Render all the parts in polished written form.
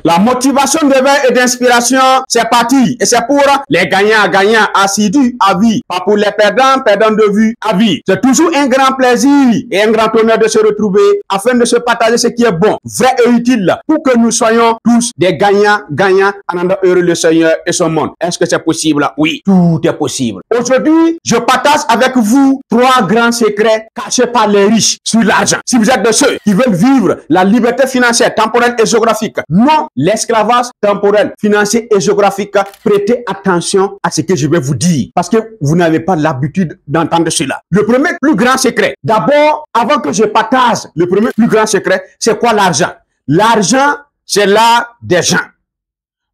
La motivation de verre et d'inspiration, c'est parti. Et c'est pour les gagnants assidus à vie. Pas pour les perdants de vue à vie. C'est toujours un grand plaisir et un grand honneur de se retrouver afin de se partager ce qui est bon, vrai et utile pour que nous soyons tous des gagnants en rendant heureux le Seigneur et son monde. Est-ce que c'est possible? Oui, tout est possible. Aujourd'hui, je partage avec vous 3 grands secrets cachés par les riches sur l'argent. Si vous êtes de ceux qui veulent vivre la liberté financière, temporelle et géographique, non l'esclavage temporel, financier et géographique, prêtez attention à ce que je vais vous dire parce que vous n'avez pas l'habitude d'entendre cela. Le premier plus grand secret, d'abord, avant que je partage le premier plus grand secret, c'est quoi l'argent? L'argent, c'est l'art des gens.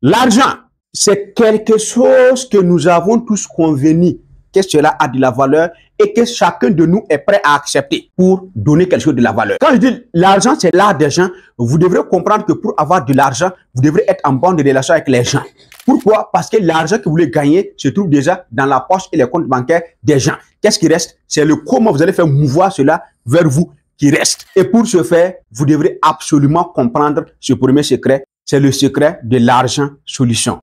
L'argent, c'est quelque chose que nous avons tous convenu que cela a de la valeur et que chacun de nous est prêt à accepter pour donner quelque chose de la valeur. Quand je dis l'argent, c'est l'art des gens, vous devrez comprendre que pour avoir de l'argent, vous devrez être en bonne relation avec les gens. Pourquoi? Parce que l'argent que vous voulez gagner se trouve déjà dans la poche et les comptes bancaires des gens. Qu'est-ce qui reste? C'est le comment vous allez faire mouvoir cela vers vous qui reste. Et pour ce faire, vous devrez absolument comprendre ce premier secret. C'est le secret de l'argent solution.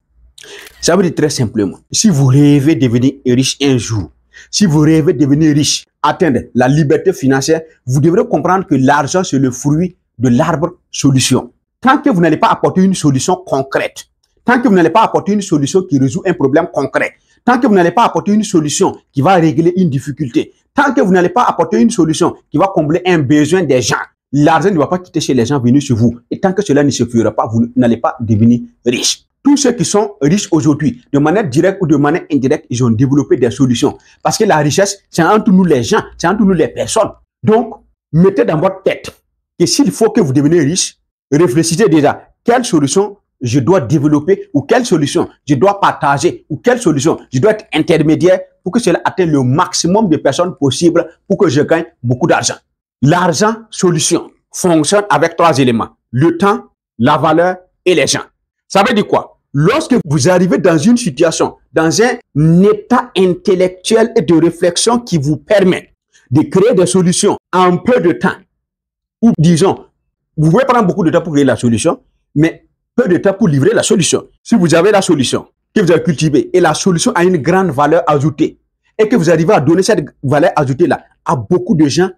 Ça veut dire très simplement, si vous rêvez de devenir riche un jour, si vous rêvez de devenir riche, atteindre la liberté financière, vous devrez comprendre que l'argent, c'est le fruit de l'arbre solution. Tant que vous n'allez pas apporter une solution concrète, tant que vous n'allez pas apporter une solution qui résout un problème concret, tant que vous n'allez pas apporter une solution qui va régler une difficulté, tant que vous n'allez pas apporter une solution qui va combler un besoin des gens, l'argent ne va pas quitter chez les gens venus sur vous. Et tant que cela ne se fera pas, vous n'allez pas devenir riche. Tous ceux qui sont riches aujourd'hui, de manière directe ou de manière indirecte, ils ont développé des solutions. Parce que la richesse, c'est entre nous les gens, c'est entre nous les personnes. Donc, mettez dans votre tête que s'il faut que vous deveniez riche, réfléchissez déjà, quelle solution je dois développer ou quelle solution je dois partager ou quelle solution je dois être intermédiaire pour que cela atteigne le maximum de personnes possible pour que je gagne beaucoup d'argent. L'argent solution fonctionne avec 3 éléments, le temps, la valeur et les gens. Ça veut dire quoi? Lorsque vous arrivez dans une situation, dans un état intellectuel et de réflexion qui vous permet de créer des solutions en peu de temps, ou disons, vous pouvez prendre beaucoup de temps pour créer la solution, mais peu de temps pour livrer la solution. Si vous avez la solution que vous avez cultivée et la solution a une grande valeur ajoutée et que vous arrivez à donner cette valeur ajoutée-là à beaucoup de gens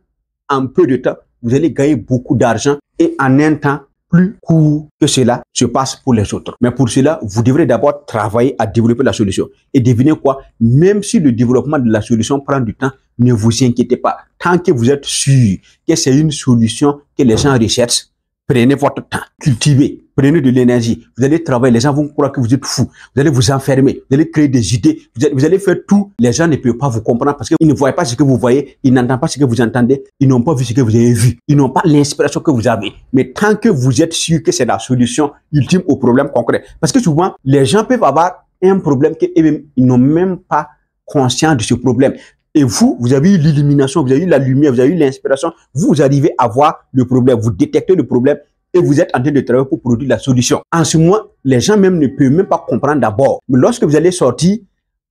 en peu de temps, vous allez gagner beaucoup d'argent et en un temps plus court que cela se passe pour les autres. Mais pour cela, vous devrez d'abord travailler à développer la solution. Et devinez quoi? Même si le développement de la solution prend du temps, ne vous inquiétez pas. Tant que vous êtes sûr que c'est une solution que les gens recherchent, prenez votre temps, cultivez, prenez de l'énergie. Vous allez travailler, les gens vont croire que vous êtes fou. Vous allez vous enfermer, vous allez créer des idées, vous allez faire tout. Les gens ne peuvent pas vous comprendre parce qu'ils ne voient pas ce que vous voyez, ils n'entendent pas ce que vous entendez, ils n'ont pas vu ce que vous avez vu, ils n'ont pas l'inspiration que vous avez. Mais tant que vous êtes sûr que c'est la solution ultime au problème concret, parce que souvent, les gens peuvent avoir un problème qu'ils n'ont même pas conscience de ce problème. Et vous, vous avez eu l'illumination, vous avez eu la lumière, vous avez eu l'inspiration, vous arrivez à voir le problème, vous détectez le problème et vous êtes en train de travailler pour produire la solution. En ce moment, les gens même ne peuvent même pas comprendre d'abord. Mais lorsque vous allez sortir,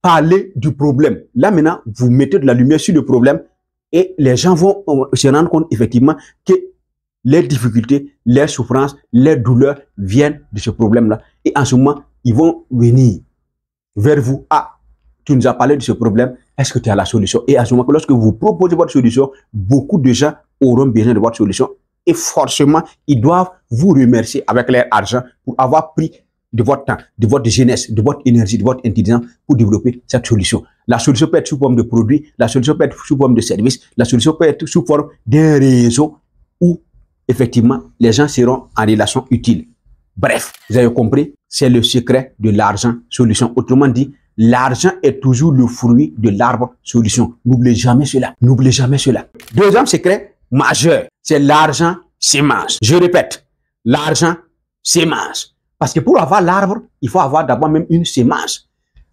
parler du problème, là maintenant, vous mettez de la lumière sur le problème et les gens vont se rendre compte effectivement que les difficultés, les souffrances, les douleurs viennent de ce problème-là. Et en ce moment, ils vont venir vers vous. Ah, tu nous as parlé de ce problème. Est-ce que tu as la solution? Et à ce moment, lorsque vous proposez votre solution, beaucoup de gens auront besoin de votre solution. Et forcément, ils doivent vous remercier avec leur argent pour avoir pris de votre temps, de votre jeunesse, de votre énergie, de votre intelligence pour développer cette solution. La solution peut être sous forme de produit, la solution peut être sous forme de service, la solution peut être sous forme d'un réseau où, effectivement, les gens seront en relation utile. Bref, vous avez compris, c'est le secret de l'argent solution. Autrement dit, l'argent est toujours le fruit de l'arbre solution. N'oubliez jamais cela. N'oubliez jamais cela. Deuxième secret majeur, c'est l'argent sémence. Je répète, l'argent sémence. Parce que pour avoir l'arbre, il faut avoir d'abord même une sémence.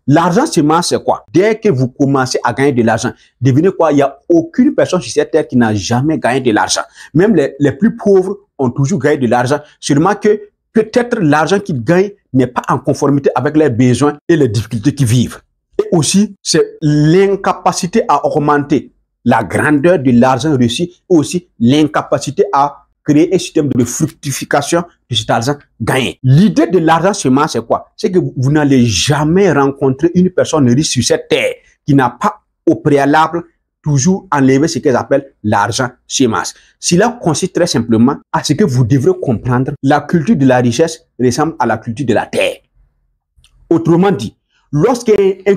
L'argent sémence, c'est quoi? Dès que vous commencez à gagner de l'argent, devinez quoi? Il n'y a aucune personne sur cette terre qui n'a jamais gagné de l'argent. Même les plus pauvres ont toujours gagné de l'argent. Seulement que peut-être l'argent qu'ils gagnent n'est pas en conformité avec leurs besoins et les difficultés qu'ils vivent. Et aussi, c'est l'incapacité à augmenter la grandeur de l'argent reçu et aussi l'incapacité à créer un système de fructification de cet argent gagné. L'idée de l'argent semence, c'est quoi? C'est que vous n'allez jamais rencontrer une personne riche sur cette terre qui n'a pas au préalable toujours enlevé ce qu'ils appellent l'argent semence. Cela consiste très simplement à ce que vous devrez comprendre. La culture de la richesse ressemble à la culture de la terre. Autrement dit, lorsqu'un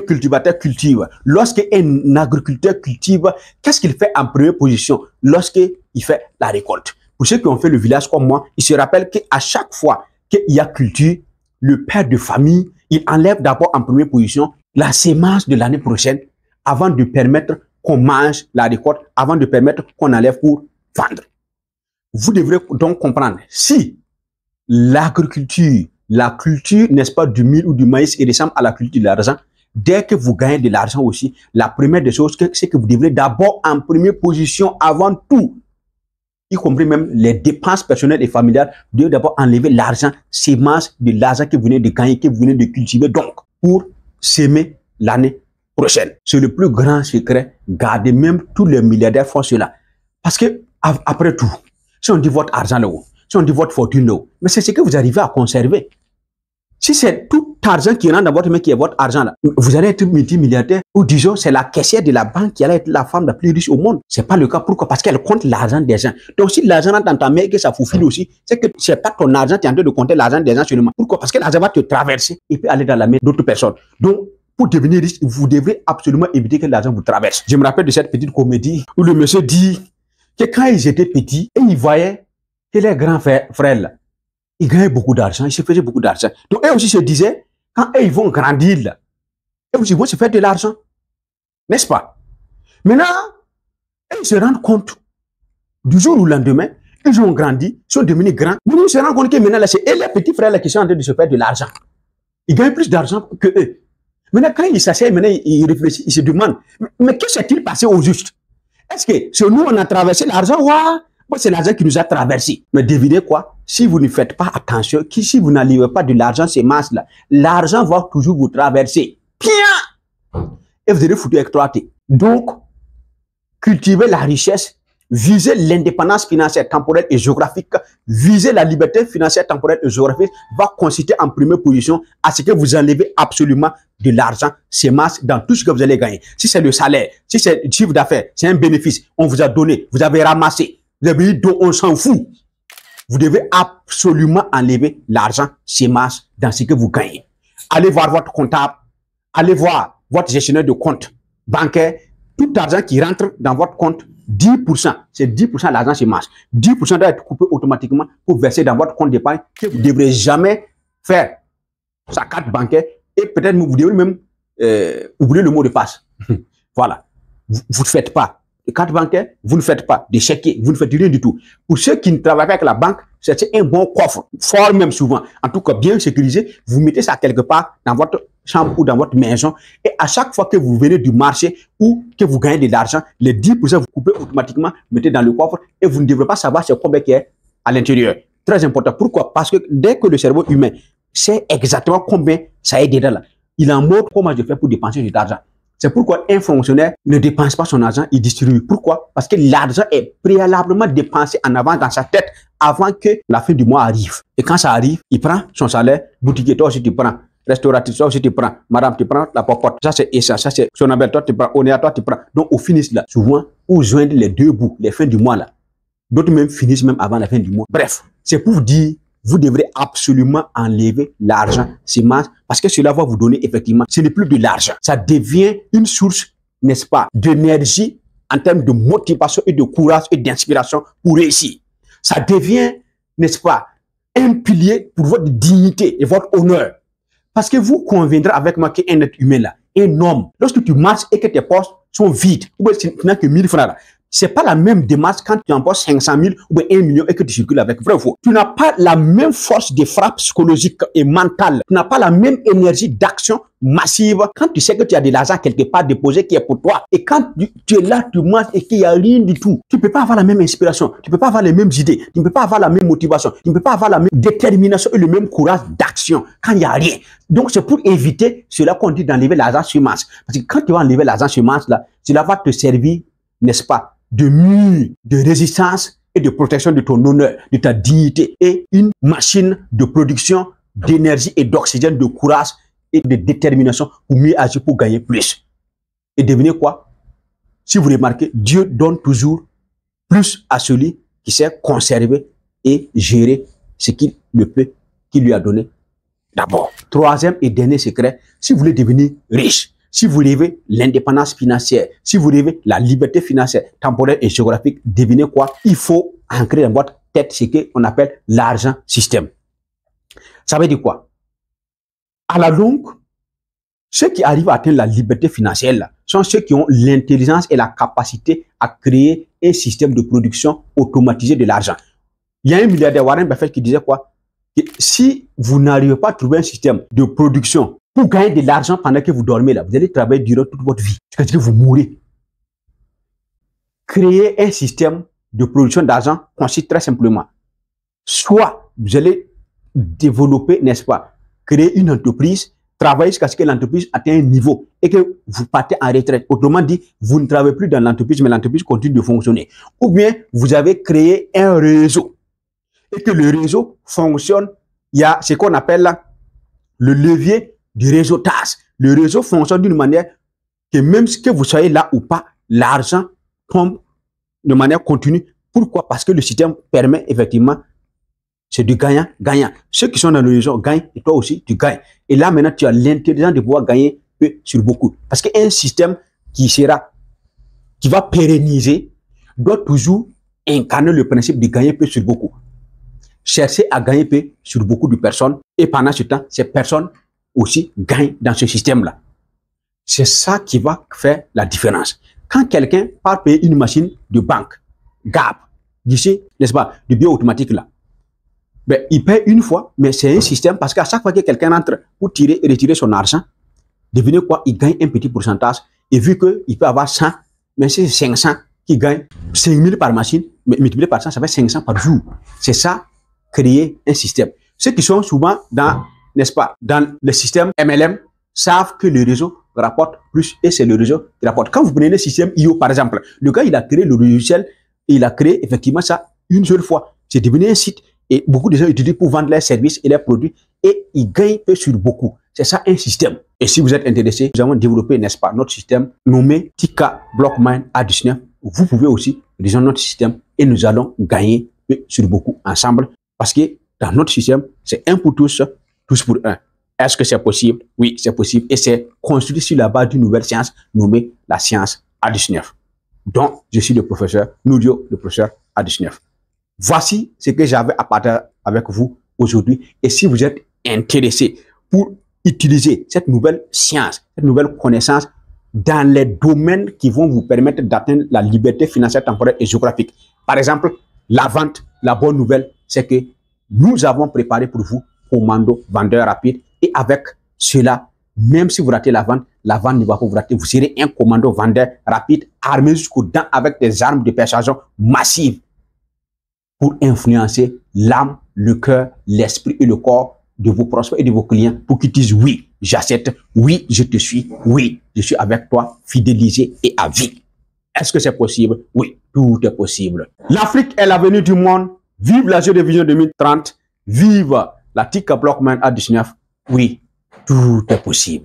cultivateur cultive, lorsqu'un agriculteur cultive, qu'est-ce qu'il fait en première position lorsqu'il fait la récolte? Pour ceux qui ont fait le village comme moi, ils se rappellent qu'à chaque fois qu'il y a culture, le père de famille, il enlève d'abord en première position la semence de l'année prochaine avant de permettre qu'on mange la récolte, avant de permettre qu'on enlève pour vendre. Vous devrez donc comprendre, si l'agriculture, la culture, n'est-ce pas, du mil ou du maïs, il ressemble à la culture de l'argent, dès que vous gagnez de l'argent aussi, la première des choses, c'est que vous devrez d'abord en première position, avant tout, y compris même les dépenses personnelles et familiales, vous devez d'abord enlever l'argent, semence de l'argent que vous venez de gagner, que vous venez de cultiver, donc, pour s'aimer l'année prochaine. C'est le plus grand secret. Gardez, même tous les milliardaires font cela. Parce que, après tout, si on dit votre argent là-haut, si on dit votre fortune là-haut, mais c'est ce que vous arrivez à conserver. Si c'est tout argent qui rentre dans votre main qui est votre argent là, vous allez être multimilliardaire, ou disons, c'est la caissière de la banque qui allait être la femme la plus riche au monde. C'est pas le cas. Pourquoi? Parce qu'elle compte l'argent des gens. Donc, si l'argent rentre dans ta main et que ça faufile aussi, c'est que c'est pas ton argent, tu es en train de compter l'argent des gens seulement. Pourquoi? Parce que l'argent va te traverser et peut aller dans la main d'autres personnes. Donc, pour devenir riche, vous devrez absolument éviter que l'argent vous traverse. Je me rappelle de cette petite comédie où le monsieur dit que quand ils étaient petits, et ils voyaient que les grands frères là, ils gagnaient beaucoup d'argent, ils se faisaient beaucoup d'argent. Donc, eux aussi se disaient, quand eux, ils vont grandir là, eux aussi vont se faire de l'argent. N'est-ce pas? Maintenant, ils se rendent compte, du jour au lendemain, ils ont grandi, ils sont devenus grands. Mais ils se rendent compte que maintenant, là, c'est eux, les petits frères là, qui sont en train de se faire de l'argent. Ils gagnent plus d'argent que eux. Maintenant, quand ils s'asseyent, maintenant, ils réfléchissent, ils se demandent, mais que s'est-il passé au juste? Est-ce que c'est nous, on a traversé l'argent, ou c'est l'argent qui nous a traversé? Mais devinez quoi? Si vous ne faites pas attention, si vous n'enlevez pas de l'argent, ces masses-là, l'argent va toujours vous traverser. Bien! Et vous allez foutre exploiter. Donc, cultiver la richesse, viser l'indépendance financière, temporelle et géographique, viser la liberté financière, temporelle et géographique, va consister en première position à ce que vous enlevez absolument de l'argent, ces masses, dans tout ce que vous allez gagner. Si c'est le salaire, si c'est le chiffre d'affaires, c'est un bénéfice, on vous a donné, vous avez ramassé, vous avez dit, on s'en fout. Vous devez absolument enlever l'argent, ces masses, dans ce que vous gagnez. Allez voir votre comptable, allez voir votre gestionnaire de compte bancaire, tout argent qui rentre dans votre compte, 10%, c'est 10% de l'argent chez Mars. 10% doit être coupé automatiquement pour verser dans votre compte d'épargne que vous ne devrez jamais faire sa carte bancaire et peut-être vous devrez même oublier le mot de passe. Voilà. Vous ne faites pas de carte bancaire, vous ne faites pas de chéquier, vous ne faites rien du tout. Pour ceux qui ne travaillent pas avec la banque, c'est un bon coffre, fort même souvent, en tout cas bien sécurisé. Vous mettez ça quelque part dans votre chambre ou dans votre maison et à chaque fois que vous venez du marché ou que vous gagnez de l'argent, les 10% vous coupez automatiquement, mettez dans le coffre et vous ne devrez pas savoir c'est combien qui est à l'intérieur. Très important. Pourquoi? Parce que dès que le cerveau humain sait exactement combien ça est dedans là, il en mode comment je fais pour dépenser cet argent. C'est pourquoi un fonctionnaire ne dépense pas son argent, il distribue. Pourquoi? Parce que l'argent est préalablement dépensé en avant dans sa tête avant que la fin du mois arrive. Et quand ça arrive, il prend son salaire, boutique, toi aussi tu prends, restauratrice, toi aussi tu prends, madame tu prends, la popote, ça c'est essence, ça c'est son abel, toi tu prends, on est à toi tu prends. Donc au finish là, souvent, pour joindre les deux bouts, les fins du mois là, d'autres même finissent même avant la fin du mois. Bref, c'est pour vous dire, vous devrez absolument enlever l'argent, semence, parce que cela va vous donner effectivement, ce n'est plus de l'argent. Ça devient une source, n'est-ce pas, d'énergie en termes de motivation et de courage et d'inspiration pour réussir. Ça devient, n'est-ce pas, un pilier pour votre dignité et votre honneur. Parce que vous conviendrez avec moi qu'un être humain là, un homme, lorsque tu marches et que tes poches sont vides, ou bien tu n'as que 1000 francs là, c'est pas la même démarche quand tu empoches 500 000 ou 1 million et que tu circules avec. Vrai ou faux? Tu n'as pas la même force de frappe psychologique et mentale. Tu n'as pas la même énergie d'action massive quand tu sais que tu as de l'argent quelque part déposé qui est pour toi. Et quand tu es là, tu manges et qu'il n'y a rien du tout. Tu ne peux pas avoir la même inspiration. Tu ne peux pas avoir les mêmes idées. Tu ne peux pas avoir la même motivation. Tu ne peux pas avoir la même détermination et le même courage d'action quand il n'y a rien. Donc, c'est pour éviter cela qu'on dit d'enlever l'argent sur masse. Parce que quand tu vas enlever l'argent sur masse, là, cela va te servir, n'est-ce pas, de mur de résistance et de protection de ton honneur, de ta dignité et une machine de production d'énergie et d'oxygène, de courage et de détermination pour mieux agir, pour gagner plus. Et devinez quoi? Si vous remarquez, Dieu donne toujours plus à celui qui sait conserver et gérer ce qu'il ne peut, qu'il lui a donné d'abord. Troisième et dernier secret, si vous voulez devenir riche, si vous rêvez l'indépendance financière, si vous rêvez la liberté financière, temporelle et géographique, devinez quoi? Il faut ancrer dans votre tête ce qu'on appelle l'argent système. Ça veut dire quoi? À la longue, ceux qui arrivent à atteindre la liberté financière là, sont ceux qui ont l'intelligence et la capacité à créer un système de production automatisé de l'argent. Il y a un milliardaire, Warren Buffett, qui disait quoi? Que si vous n'arrivez pas à trouver un système de production pour gagner de l'argent pendant que vous dormez là, vous allez travailler durant toute votre vie. C'est-à-dire que vous mourrez. Créer un système de production d'argent consiste très simplement. Soit vous allez développer, n'est-ce pas, créer une entreprise, travailler jusqu'à ce que l'entreprise atteigne un niveau et que vous partez en retraite. Autrement dit, vous ne travaillez plus dans l'entreprise, mais l'entreprise continue de fonctionner. Ou bien, vous avez créé un réseau et que le réseau fonctionne. Il y a ce qu'on appelle là, le levier du réseautage. Le réseau fonctionne d'une manière que même que vous soyez là ou pas, l'argent tombe de manière continue. Pourquoi? Parce que le système permet effectivement, c'est du gagnant-gagnant. Ceux qui sont dans le réseau gagnent et toi aussi tu gagnes. Et là maintenant tu as l'intelligence de pouvoir gagner peu sur beaucoup. Parce qu'un système qui va pérenniser doit toujours incarner le principe de gagner peu sur beaucoup. Chercher à gagner peu sur beaucoup de personnes et pendant ce temps, ces personnes aussi gagnent dans ce système-là. C'est ça qui va faire la différence. Quand quelqu'un part payer une machine de banque, GAB, guichet, n'est-ce pas, de bio automatique là, ben, il paye une fois, mais c'est un système parce qu'à chaque fois que quelqu'un entre pour tirer et retirer son argent, devinez quoi, il gagne un petit pourcentage. Et vu qu'il peut avoir 100, mais c'est 500 qui gagne 5000 par machine, mais multiplié par 100, ça fait 500 par jour. C'est ça, créer un système. Ceux qui sont souvent dans, n'est-ce pas, dans le système MLM savent que le réseau rapporte plus et c'est le réseau qui rapporte. Quand vous prenez le système IO par exemple, le gars il a créé le logiciel et il a créé effectivement ça une seule fois. C'est devenu un site et beaucoup de gens utilisent pour vendre leurs services et leurs produits et ils gagnent peu sur beaucoup. C'est ça un système. Et si vous êtes intéressé, nous avons développé, n'est-ce pas, notre système nommé Tika Blockmind A19. Vous pouvez aussi rejoindre notre système et nous allons gagner peu sur beaucoup ensemble. Parce que dans notre système, c'est un pour tous, tous pour un. Est-ce que c'est possible? Oui, c'est possible. Et c'est construit sur la base d'une nouvelle science nommée la science A19. Donc, je suis le professeur Noudio, le professeur A19. Voici ce que j'avais à partager avec vous aujourd'hui. Et si vous êtes intéressé pour utiliser cette nouvelle science, cette nouvelle connaissance dans les domaines qui vont vous permettre d'atteindre la liberté financière, temporelle et géographique. Par exemple, la vente, la bonne nouvelle, c'est que nous avons préparé pour vous commando vendeur rapide. Et avec cela, même si vous ratez la vente ne va pas vous rater. Vous serez un commando vendeur rapide, armé jusqu'aux dents avec des armes de persuasion massives pour influencer l'âme, le cœur, l'esprit et le corps de vos prospects et de vos clients pour qu'ils disent oui, j'accepte, oui, je te suis, oui, je suis avec toi, fidélisé et à vie. Est-ce que c'est possible? Oui, tout est possible. L'Afrique est l'avenir du monde. Vive la Jeu de Vision 2030. Vive la Tika Blockmind A19. Oui, tout est possible.